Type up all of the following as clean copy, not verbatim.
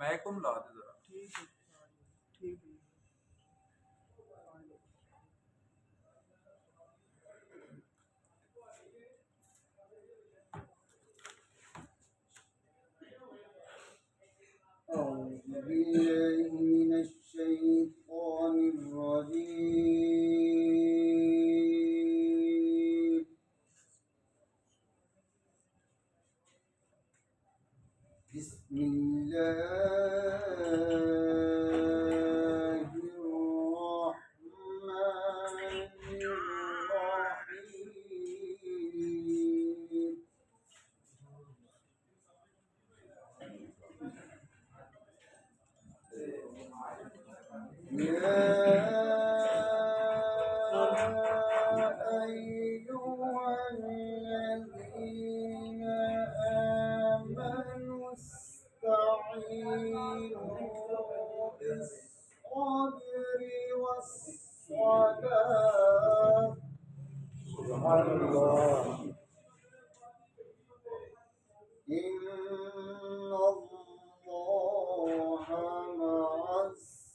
मैकुम ला दे जरा। ठीक है, ठीक है। أعوذ بالله من الشيطان الرجيم. بسم الله الرحمن الرحيم. يا أيها الذين آمنوا استعينوا بالصبر والصلاة. سبحان الله. إن الله مع الصابرين.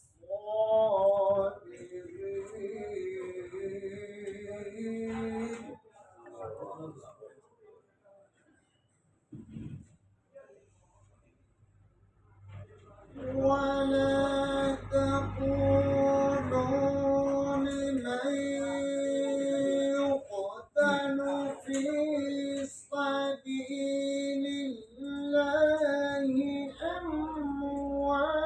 ولا تقولوا لمن يقتل في سبيل الله أموات،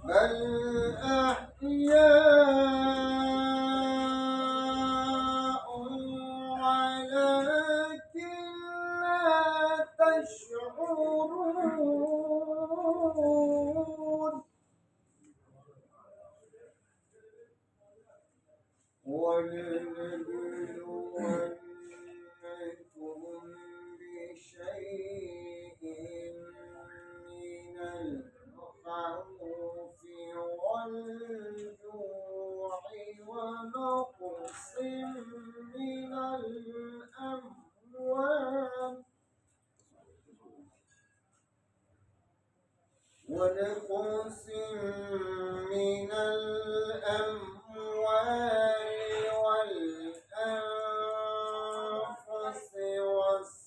بل أحياء ولكن لا تشعرون. ولنبلونكم بشيء من الخوف والجوع ونقص من الأموال والأنفس والثمرات.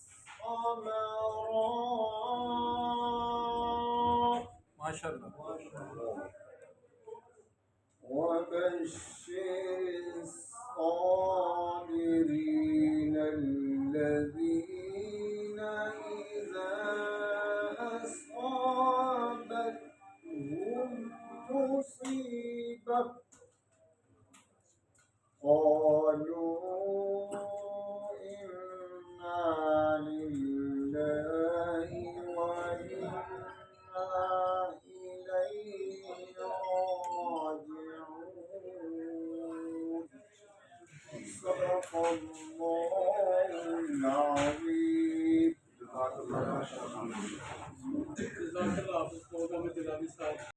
माशाल्लाह। وبشر الصابرين الذين إذا أصابتهم مصيبة قالوا إنا لله وإنا إليه راجعون. صدق الله العظيم.